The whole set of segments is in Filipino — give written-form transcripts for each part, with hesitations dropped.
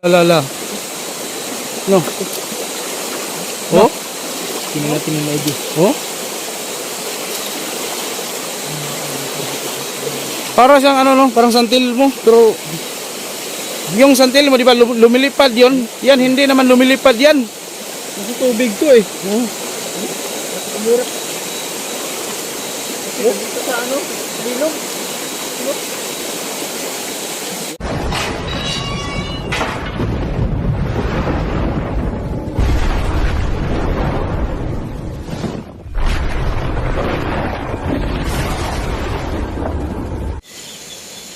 Alala. No. Oh? Tingnan natin yung ID. Oh? Para siyang ano no, parang santil mo, pero yung santil mo di ba lumilipad 'yon? Yan hindi naman lumilipad yan. Kasi tubig to eh. Dito sa ano? Bilog.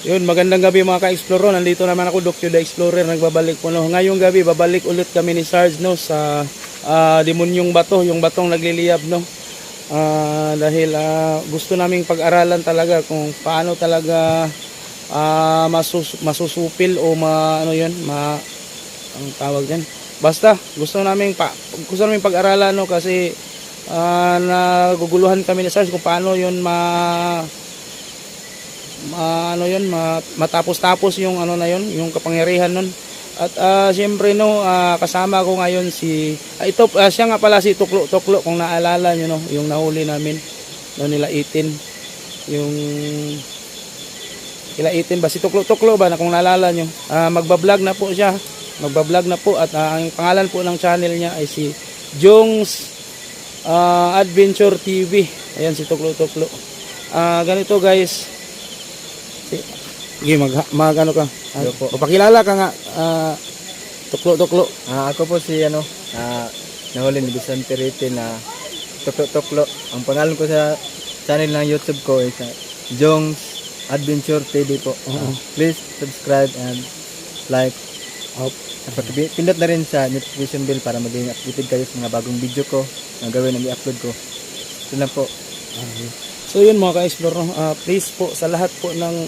Yun, magandang gabi mga ka-explorer. Nandito naman ako, Doc the Explorer, nagbabalik po no. Ngayong gabi babalik ulit kami ni Sarge no sa Demonyong Bato, yung batong nagliliyab no. Dahil gusto naming pag-aralan talaga kung paano talaga masusupil o ano 'yun, ang tawag diyan. Basta gusto naming pag-aralan no kasi naguguluhan kami ni Sarge kung paano 'yun matapos-tapos yung ano na yun, yung kapangyarihan nun. At siyempre no, kasama ko ngayon si siya nga pala si Tuklo kung naalala niyo no, yung nahuli namin no nila 18. Yung nila 18 ba si Tuklo ba na kung naalala niyo. Magba-vlog na po siya. Magba-vlog na po at ang pangalan po ng channel niya ay si Jong's Adventure TV. Ayan si Tuklo. Ganito guys. Sige, mag-ano ka. Papakilala ka nga. Tuklo. Ako po si nahuli ni Vicente Rete na Tuklo. Ang pangalan ko sa channel ng YouTube ko is Jong's Adventure TV po. Please subscribe and like. Pindot na rin sa notification bell para maging updated kayo sa mga bagong video ko na gawin na i-upload ko. Ito lang po. So yun mga ka-explore, please po sa lahat po ng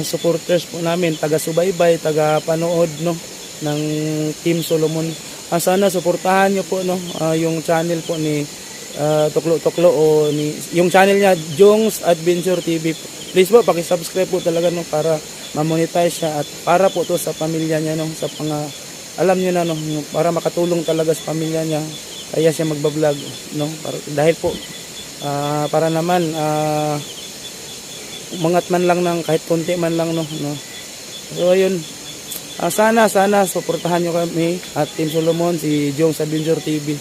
supporters po namin, taga-subaybay, taga-panood no ng Team Solomon. Sana suportahan niyo po no yung channel po ni Tuklo o yung channel niya Jong's Adventure TV. Please po paki-subscribe po talaga no para ma-monetize siya at para po to sa pamilya niya no sa alam niyo na no para makatulong talaga sa pamilya niya. Kaya siya magba-vlog no dahil po para naman umangat man lang ng kahit konti man lang no. So ayun, sana suportahan niyo kami at Team Solomon, si Jong's Adventure TV.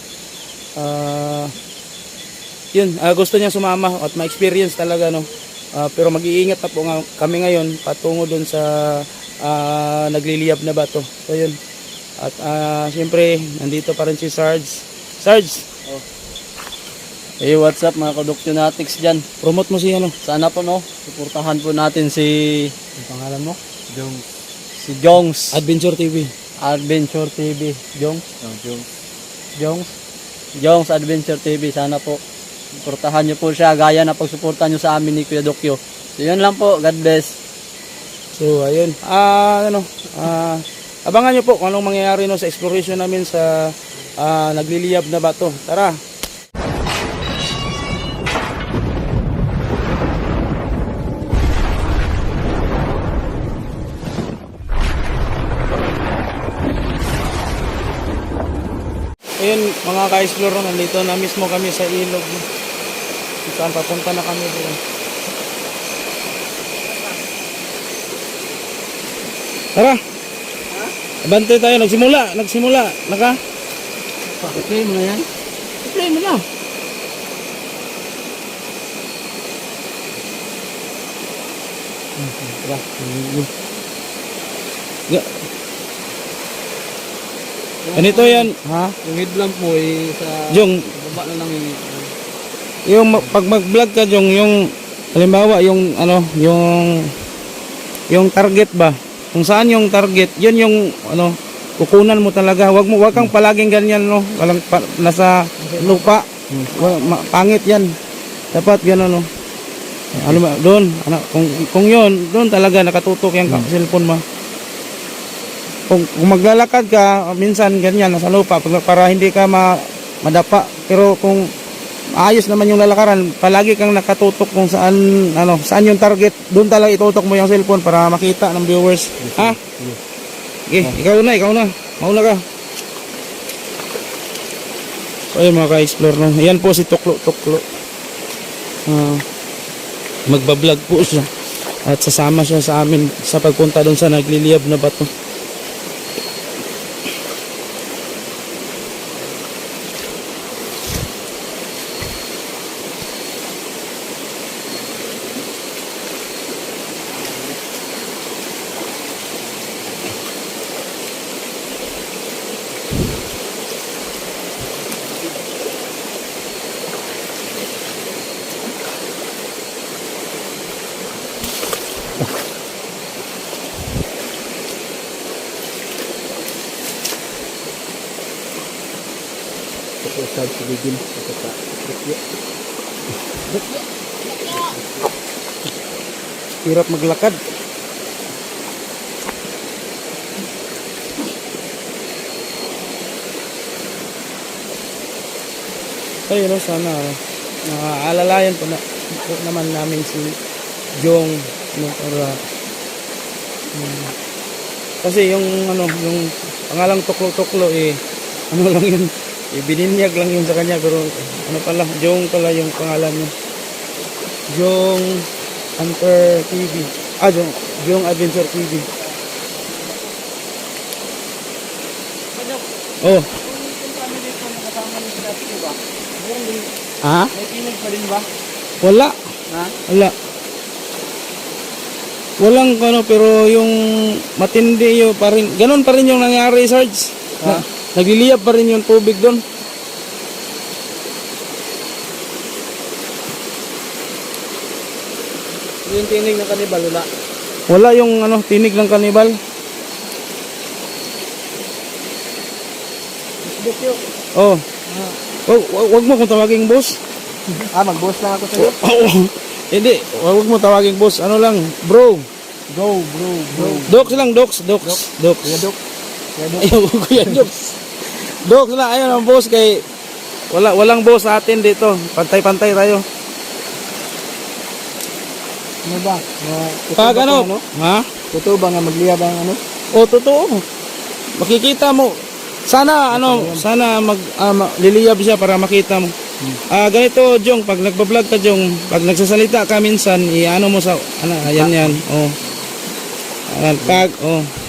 Yun, gusto niya sumama at ma-experience talaga no. Pero mag-iingat na po kami ngayon patungo doon sa nagliliyab na bato. So yun. At siyempre nandito pa rin si Sarge. Hey, what's up mga Kadoktionatics dyan? Promote mo si ano? Sana po no, suportahan po natin si... Ang pangalan mo? Si Jong's Adventure TV. Adventure TV. Jong's Adventure TV. Sana po suportahan nyo po siya gaya na pagsuportahan nyo sa amin ni Kuya Dokyo. So yun lang po, God bless. So ayun, abangan nyo po kung anong mangyayari no sa exploration namin sa nagliliyab na bato. Tara! Ayun mga ka-explore, nandito na mismo kami sa ilog. Saan papunta na kami doon. Tara! Abante tayo, nagsimula. Naka? I-play mo na yan? I-play mo na. Tara. Ganito yan, ha? Yung headlamp mo sa Jong, baba na lang yung pag mag-vlog ka Jong, yung halimbawa yung yung target ba? Kung saan yung target, yun yung kukunan mo talaga. Wag kang palaging ganyan no. Walang nasa lupa. Pangit 'yan. Dapat gano'n no. Ano ba doon? Kung yun, doon talaga nakatutok yung cellphone mo. Kung maglalakad ka, minsan ganyan nasa lupa para hindi ka madapa. Pero kung ayos naman yung lalakaran, palagi kang nakatutok kung saan saan yung target, doon talaga itutok mo yung cellphone para makita ng viewers. Ha? Okay, ikaw na. Mauna ka. So, ayun mga ka-explore, no? Yan po si Tuklo. Magbablog po siya. At sasama siya sa amin sa pagpunta doon sa nagliliyab na bato. Ito sa sigigin. Ito pa. Hirap maglakad. Ayun, no, sana naaalalayan po naman namin si Jong, no, para kasi yung yung pangalang Tuklo ano lang yun, bininyag lang yun sa kanya, pero ano pala, Jong pala yung pangalan niya. Jong Hunter TV. Jong Adventure TV. Oh. Ha? May tinig pa din ba? Wala. Ha? Wala. Walang pero yung matindi yung pa rin. Ganun pa rin yung nangyari, Sarge. Ha? Nagliliyab pa rin yung tubig doon. Yung tinig ng kanibal, wala. Wala yung tinig ng kanibal. Bukyo. Oh. Wag mo kung tawaging boss. Mag-boss lang ako sa'yo. Oo. Hindi, wag mo tawaging boss. Ano lang, bro. Go, bro. Docs lang, Docs. Kuya Dok. Ayaw ko Kuya Docs. Docs lang, ayun ang boss kay walang boss sa atin dito. Pantay-pantay tayo. Ano ba? Pag ha? Totoo ba nga magliyab ang ano? O, totoo. Makikita mo. Sana sana liliyab siya para makita mo. Ganito, Jong, pag nagba-vlog ka, Jong, pag nagsasalita ka minsan, iano mo sa ayan. Oh. Ayan,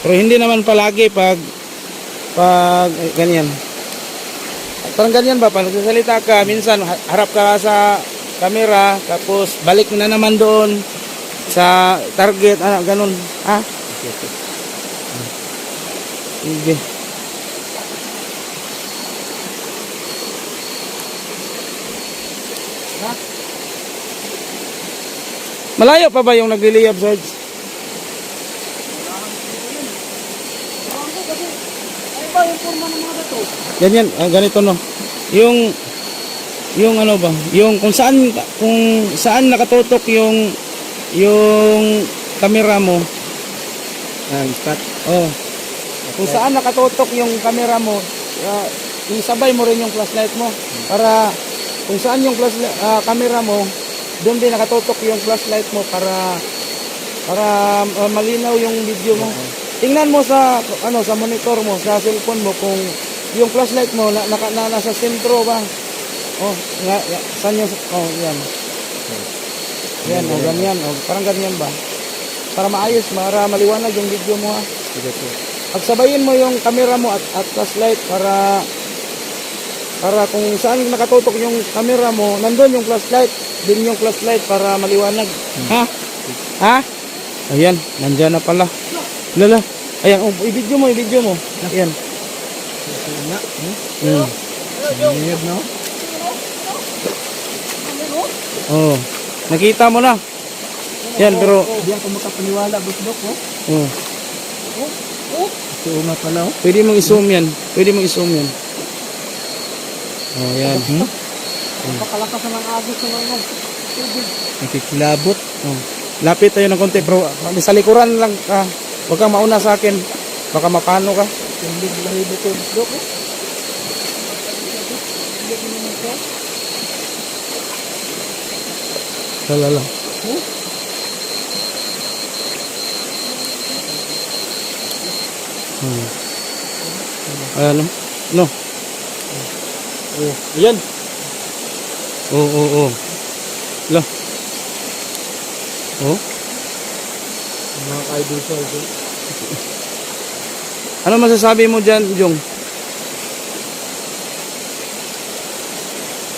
pero hindi naman palagi pag ganyan. Parang ganyan ba, pag nagsasalita ka, minsan harap ka sa camera, tapos balik mo na naman doon sa target, ganun. Ha? Sige. Malayo pa ba yung nagliliyab, Sarge? Ano ba yung forma ng mga bato? Ganyan, ganito no. Yung ano ba? Yung kung saan nakatutok yung camera mo. Spot. Oh. Kung saan nakatutok yung camera mo, isabay mo rin yung flashlight mo para kung saan yung camera mo, doon din nakatutok yung flashlight mo para malinaw yung video mo. Tingnan mo sa sa monitor mo, sa cellphone mo kung yung flashlight mo nasa sentro ba. Oh, saan yung yan. Yan, ganyan. Parang ganyan ba? Para maayos, para maliwanag yung video mo ha. Sige po. Pagsabayin mo yung camera mo at flashlight para kung saan nakatutok yung camera mo, nandun yung flashlight, din yung flashlight para maliwanag. Ha? Ayan, nandiyan na pala. Lala. Ayan, i-video mo. Ayan. Liyab, no? Oh. Nakita mo na. Yan, pero Hindi ako makapaniwala, Dok. oh. Oo nga pala, oh. Pwede mong i-zoom yan. Oh, yan. Napakalakas ng agos ng mga tubig. Nakikilabot. Oh. Lapit tayo ng konti, bro. Sa likuran lang ka. Huwag kang mauna sa akin. Baka mapano ka. Hindi lahibo ko, Dok. Lala. Ayan, no? Oh, ayan. Oh. La. Oh. Mga ka-idol sa idol. Ano masasabi mo dyan, Jong?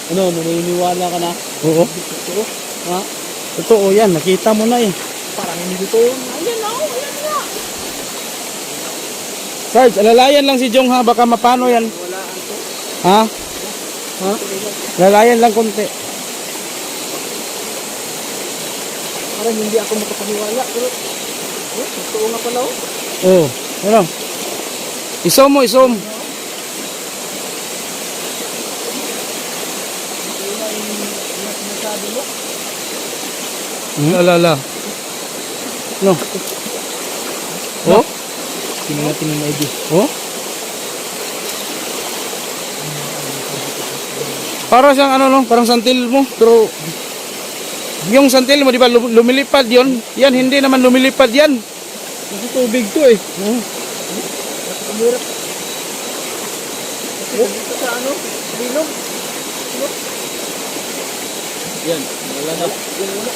Ano, naniniwala ka na? Oo. Totoo? Ha? Totoo yan, nakita mo na eh. Parang hindi totoo. Ayan na, ayan na. Sarge, alalayan lang si Jong ha, baka mapano yan. Walaan to. Ha? Ha? Alalayan lang konti. Parang hindi ako makapaniwala. Pero, totoo nga pala oh. Oo. Ano? Isom mo, isom. Sinasabi mo? Alala. No. Oh? Tingnan natin yung ID. Oh? Para siyang ano no, parang santil mo, pero yung santil mo di ba lumilipad yon? Yan hindi naman lumilipad yan. Kasi tubig to eh. Kumurap. Dito sa ano? Bilog. Yan. Wala na. Wala na.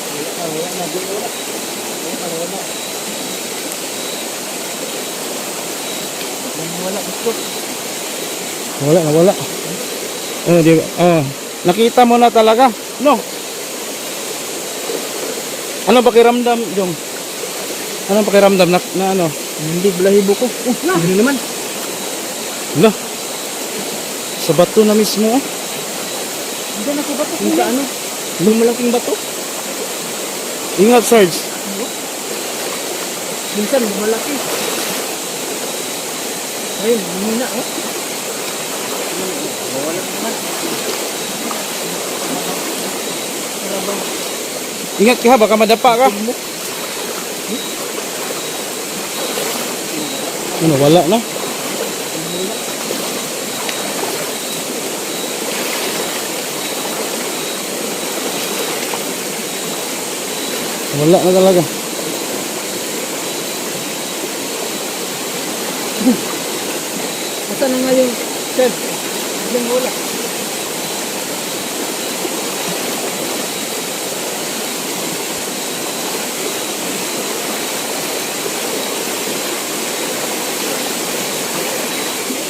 Wala gusto. Wala. Di ba? Nakita mo na talaga, no? Ano pakiramdam, Jong? Ano pakiramdam na ano? Hindi balahibo ko. Oh, hindi naman. Wala. Sa bato na mismo, oh. Diyan ako bato. Yung sa ano? Yung malaking bato. Ingat, Sarge. Minsan malaki. Ayun, humina oh. Wala naman. Ingat ka ha, baka madapa ka. Ano, wala na. Wala na talaga. Asa na nga yung shed? Yung wala.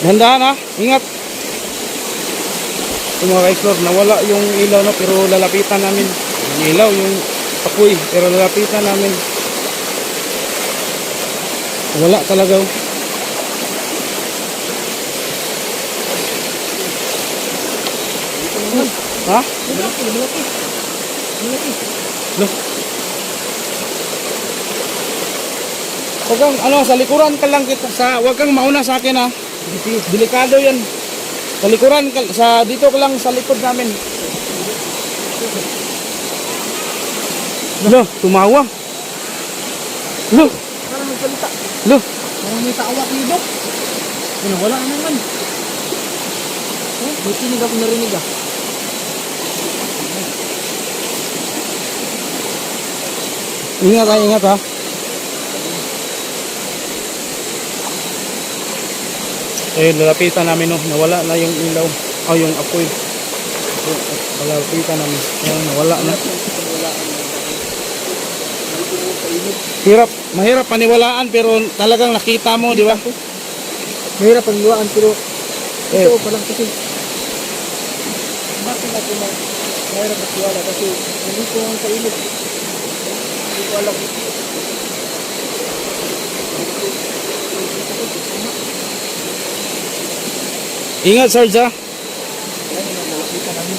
Dahan-dahan ha, ingat. Ito mga ka-explore, nawala yung ilaw no, pero lalapitan namin. Yung ilaw, yung apoy, pero lalapitan namin. Wala talaga. Ha? Malaki. No. Wag kang, sa likuran ka lang kita, wag kang mauna sa akin ha. Delikado yan. Sa likuran, dito ka lang sa likod namin. Lo, tumawa. Lo, Parang nagsalita. lo. Parang may tawa dito. Ano, wala naman. May tinig ako narinig ah. Ingat ha. Eh, lalapitan namin no, nawala na yung ilaw. Yung apoy. Lalapitan namin. Nawala na. Mahirap paniwalaan pero talagang nakita mo, di ba? Mahirap ang luwaan pero ito palang kasi bakit natin mahirap ang tiwala kasi hindi ko ang kainit. Hindi ko alam. Ingat, Sarge ha. Nalapitan namin.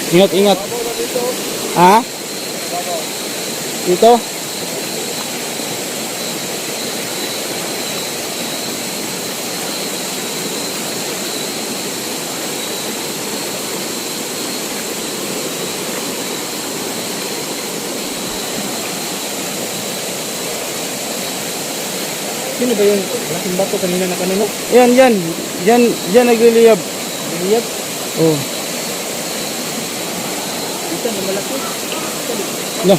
Ingat. Ha? Dito? Sino ba yung malaking bato kanina na kanino? Yan nagliliyab. Niliyab? Oh. malaki. No.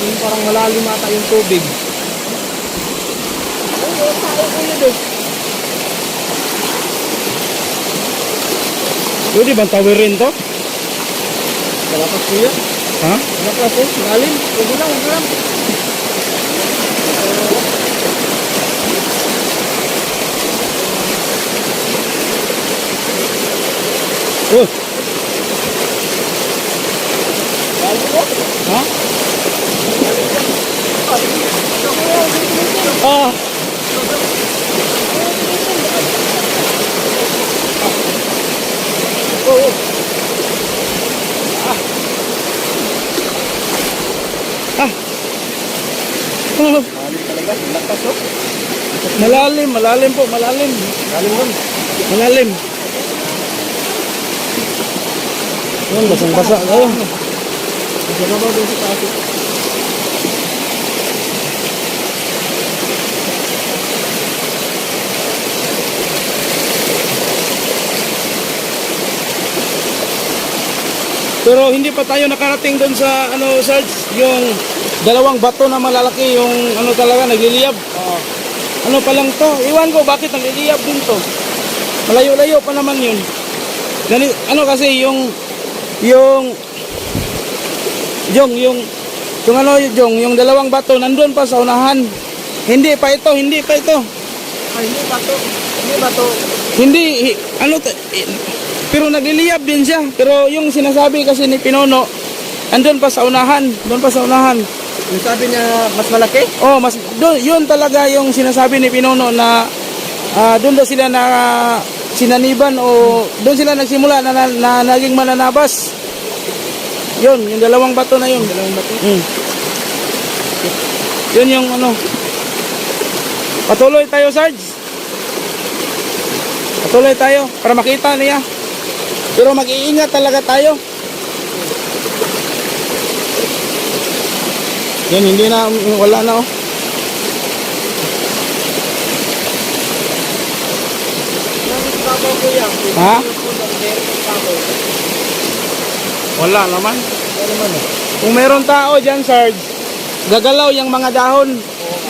Yung parang malalim ata yung tubig. Oo, tayo ko yun eh. Pwede bang tawirin to? Malakas ko yun. Ha? Malakas eh, malalim. Huwag lang, huwag lang. Oh, Malalim ko. ha? Ah. Oo. Ah. Malalim talaga, malakas oh. Malalim, malalim po, malalim. Malalim nun. Malalim. Yun, basang-basa kayo. Kasi naman doon sa taas. Pero hindi pa tayo nakarating doon sa ano, Sarge, yung dalawang bato na malalaki, yung ano talaga nagliliyab. Ano pa lang to? Iwan ko bakit nagliliyab din to. Malayo-layo pa naman yun. Ano kasi yung yung ano yung dalawang bato nandun pa sa unahan. Hindi pa ito. Ay, hindi ba to? Hindi ba to? Pero nagliliyab din siya. Pero yung sinasabi kasi ni Pinono, andun pa sa unahan, doon pa sa unahan. Yung sabi niya mas malaki? Oh, mas doon, yun talaga yung sinasabi ni Pinono na doon daw sila na sinaniban o doon sila nagsimula na naging mananabas. Yun, yung dalawang bato na yun. Dalawang bato. Yun yung ano. Patuloy tayo, Sarge. Patuloy tayo para makita niya. Pero mag-iingat talaga tayo. Yan, hindi na, wala na oh. Babaw ko yan. Ha? Wala naman. Ano naman eh? Kung meron tao dyan, Sarge, gagalaw yung mga dahon.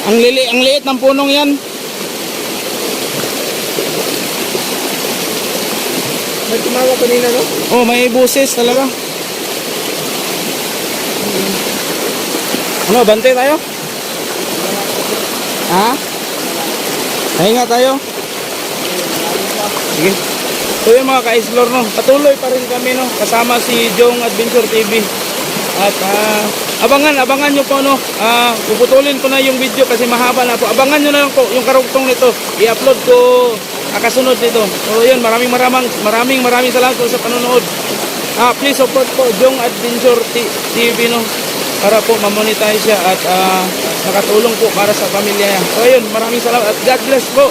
Ang liit ng punong yan. May tumawa kanina, no? Oh, may buses talaga. Ano, bantay tayo? Ha? Nahinga tayo? Sige. So yun mga ka-explore, no? Patuloy pa rin kami, no? Kasama si Jong Adventure TV. At abangan nyo po, no? Puputulin ko na yung video kasi mahaba na po. Abangan nyo na lang po yung karugtong nito. I-upload ko kasunod nito. So yun, maraming salamat po sa panonood. Please support po Jong Adventure TV, no? Para po mamonetize siya at nakatulong po para sa pamilya niya. So yun, maraming salamat at God bless po.